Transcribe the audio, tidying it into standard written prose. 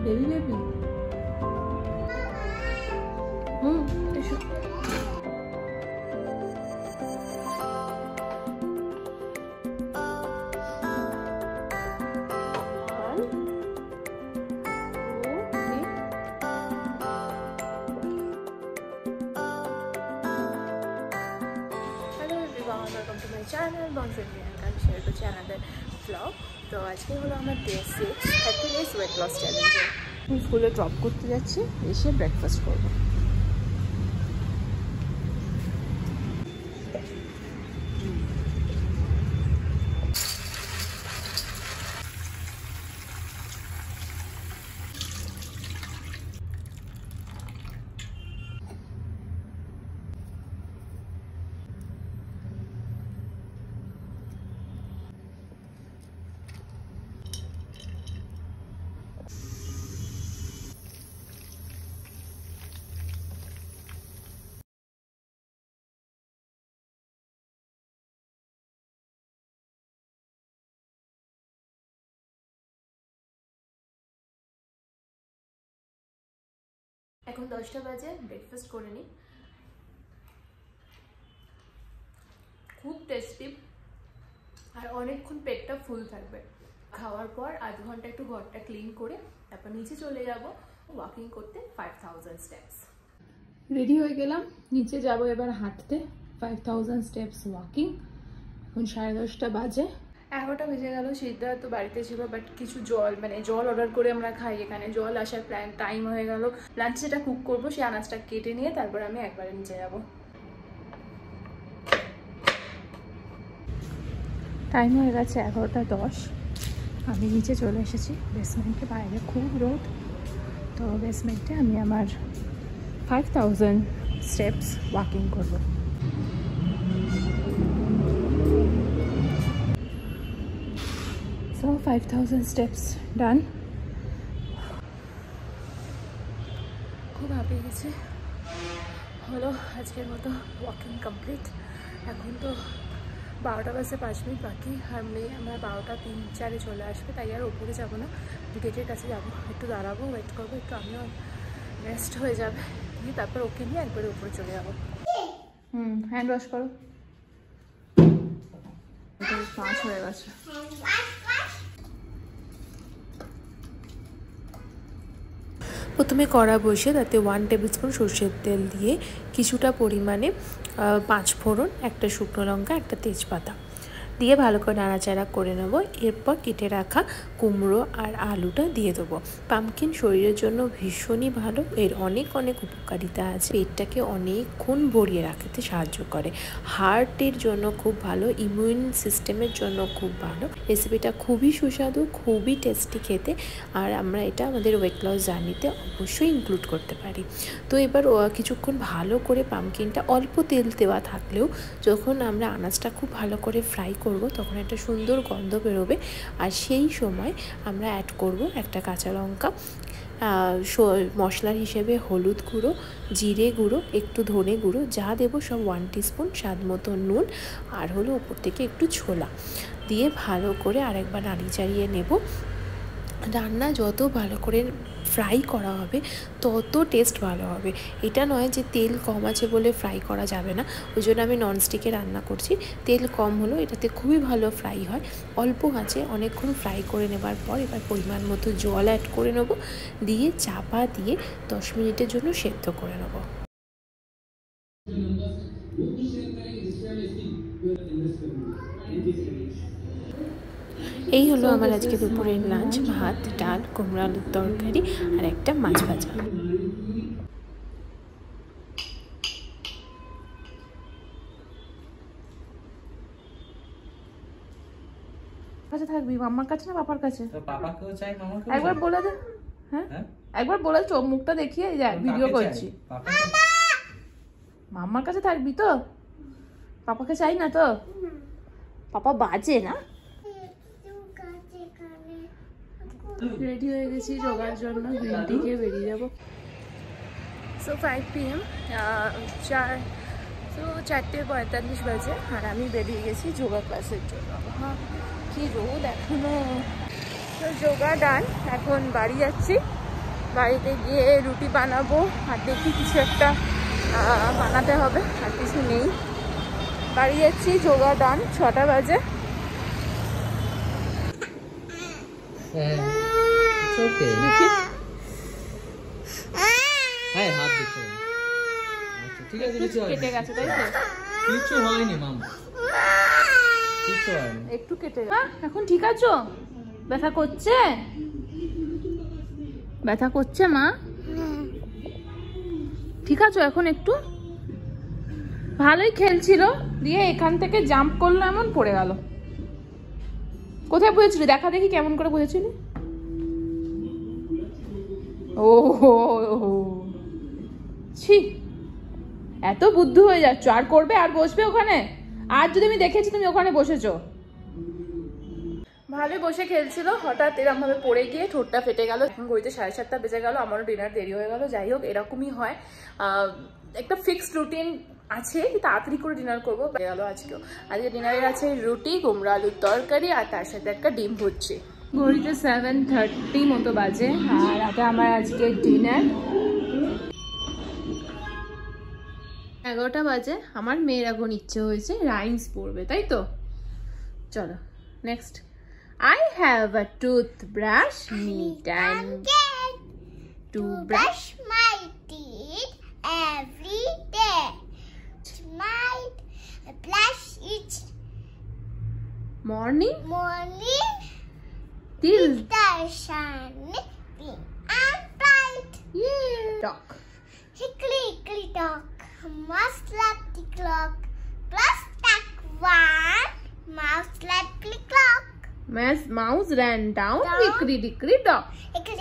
Baby baby এসো। Welcome to my channel bonjour Priyanka share करছি আমাদের ব্লগ। তো আজকে হলো আমার ডে 6 30 ডেজ ওয়েট লস চ্যালেঞ্জে। আমি স্কুলে ড্রপ করতে যাচ্ছি, এসে ব্রেকফাস্ট করবো। এখন 10টা বাজে, ব্রেকফাস্ট করে নিই। খুব টেস্টি আর অনেকক্ষণ পেটটা ফুল থাকবে। খাওয়ার পর আধ ঘন্টা একটু ঘরটা ক্লিন করে তারপর নিচে চলে যাব ওয়াকিং করতে 5000 স্টেপস। রেডি হয়ে গেলাম, নিচে যাব এবার হাঁটতে 5000 স্টেপস ওয়াকিং। এখন 10:30 বাজে। 11টা বেজে গেল। সিদ্ধার্থ তো বাড়িতে ছিল, বাট কিছু জল অর্ডার করে আমরা খাই এখানে। জল আসার টাইম হয়ে গেল। লাঞ্চ যেটা কুক করবো সেই আনাজটা কেটে নিয়ে তারপর আমি একবারে নিচে যাব। টাইম হয়ে গেছে 11:10। আমি নিচে চলে এসেছি বেসমেন্টে। বাইরে খুব রোদ, তো বেসমেন্টে আমি আমার 5000 স্টেপস ওয়াকিং করবো। So 5000 steps done. খুব হ্যাপি গেছে, হলো আজকের মতো ওয়াকিং কমপ্লিট। এখন তো 12টা বাজে 5 মিনিট বাকি। আর মেয়ে আমরা 12:03-4 চলে আসবে, তাই আর ওপরে যাবো না, গেটের কাছে যাবো, একটু দাঁড়াবো, ওয়েট করবো, একটু আমিও রেস্ট হয়ে যাবে, দিয়ে তারপর ওকে নিয়ে একবারে উপরে চলে যাবো। হ্যান্ড ওয়াশ করো। 5 হয়ে গেছে। প্রথমে কড়া বসিয়ে তাতে 1 টেবিল স্পুন সরষের তেল দিয়ে কিছুটা পরিমাণে 5 ফোড়ন, একটা শুকনো লঙ্কা, একটা তেজপাতা দিয়ে ভালো করে নাড়াচাড়া করে নেব। এরপর কেটে রাখা কুমড়ো আর আলুটা দিয়ে দেবো। পামকিন শরীরের জন্য ভীষণই ভালো, এর অনেক অনেক উপকারিতা আছে। পেটটাকে অনেকক্ষণ ভরিয়ে রাখতে সাহায্য করে, হার্টের জন্য খুব ভালো, ইমিউন সিস্টেমের জন্য খুব ভালো। রেসিপিটা খুবই সুস্বাদু, খুবই টেস্টি খেতে, আর আমরা এটা আমাদের ওয়েট লস জার্নিতে অবশ্যই ইনক্লুড করতে পারি। তো এবার কিছুক্ষণ ভালো করে পামকিনটা, অল্প তেল দেওয়া থাকলেও যখন আমরা আনাজটা খুব ভালো করে ফ্রাই করব তখন একটা সুন্দর গন্ধ বেরোবে। আর সেই সময় আমরা অ্যাড করব একটা কাঁচা লঙ্কা, মশলার হিসেবে হলুদ গুঁড়ো, জিরে গুঁড়ো, একটু ধনে গুঁড়ো, যা দেবো সব 1 টিস্পুন, স্বাদ মতো নুন, আর হলো ওপর থেকে একটু ছোলা দিয়ে ভালো করে আরেকবার নাড়িয়ে চাড়িয়ে নেব। রান্না যত ভালো করে ফ্রাই করা হবে তত টেস্ট ভালো হবে। এটা নয় যে তেল কম আছে বলে ফ্রাই করা যাবে না, ওই জন্য আমি ননস্টিকে রান্না করছি। তেল কম হলো এটাতে খুবই ভালো ফ্রাই হয়। অল্প আঁচে অনেকক্ষণ ফ্রাই করে নেবার পর এবার পরিমাণ মতো জল অ্যাড করে নেব, দিয়ে চাপা দিয়ে 10 মিনিটের জন্য সেদ্ধ করে নেব। এই হলো আমার আজকে দুপুরের লাঞ্চ। ভাত, ডাল, কুমড়ো আলুর তরকারি আর একটা মাছ ভাজা। কাছে থাকবি, মাম্মার কাছে না পাপার কাছে? পাপাকেও চাই, মামাকেও একবার বলে দে। হ্যাঁ একবার বলে, চোখ মুখটা দেখিয়ে ভিডিও করছি। মাম্মার কাছে থাকবি তো? পাপাকে চাই না তো? পাপা বাজে না? রেডি হয়ে গেছি যোগার জন্য, গ্রিন টি খেয়ে বেরিয়ে যাবো। সো 5 PM, 4:45 বাজে, আর আমি বেরিয়ে গেছি যোগা ক্লাসের জন্য। হ্যাঁ কি রোদ এখনো। তো যোগা ডান, এখন বাড়ি যাচ্ছি। বাড়িতে গিয়ে রুটি বানাবো আর দেখি কিছু একটা বানাতে হবে, আর কিছু নেই। বাড়ি যাচ্ছি, যোগা ডান, 6টা বাজে। কেটে গেছে তাই তো? কিছু হয়নি মামা, কিছু হয়নি, একটু কেটে গেছে। এখন ঠিক আছো? ব্যথা করছে? ব্যথা করছে মা? ঠিক আছো এখন একটু? ভালোই খেলছিল, দিয়ে এখান থেকে জাম্প করলো, এমন পড়ে গেল। কোথায় বুঝেছিলি? দেখা দেখি কেমন করে বুঝেছিলি। ও ছি, এত বুদ্ধি হয়ে যাচ্ছ। আর করবে? আর বসবে ওখানে? আর যদি আমি দেখেছি তুমি ওখানে বসেছো। ভালোই বসে খেলছিল, হঠাৎ এরকম ভাবে পড়ে গিয়ে ঠোঁটটা ফেটে গেল। এখন ঘড়িতে 7:30 বেজে গেল, আমারও ডিনার দেরি হয়ে গেল। যাই হোক, এরকমই হয়, একটা ফিক্সড রুটিন আছে, তাড়াতাড়ি করে ডিনার করবো। গেল আজকেও। আজকে ডিনারের আছে রুটি, কুমড়ো আলুর তরকারি, আর তার সাথে একটা ডিম ভুজি। ঘড়িতে 7:30 মতো বাজে, আর এটা আমার আজকে ডিনার। 11টা বাজে। আমার মেয়ের এখন ইচ্ছে হয়েছে রাইমস পড়বে, তাই তো? চলো next. I have a toothbrush, neat and to brush my teeth every day. My brush each morning morning till the sun being and bright. talk. Hickory hickory dock, must left the clock. Plus tack one, mouse left the clock. Mouse ran down, hickory dickory dock. Hickory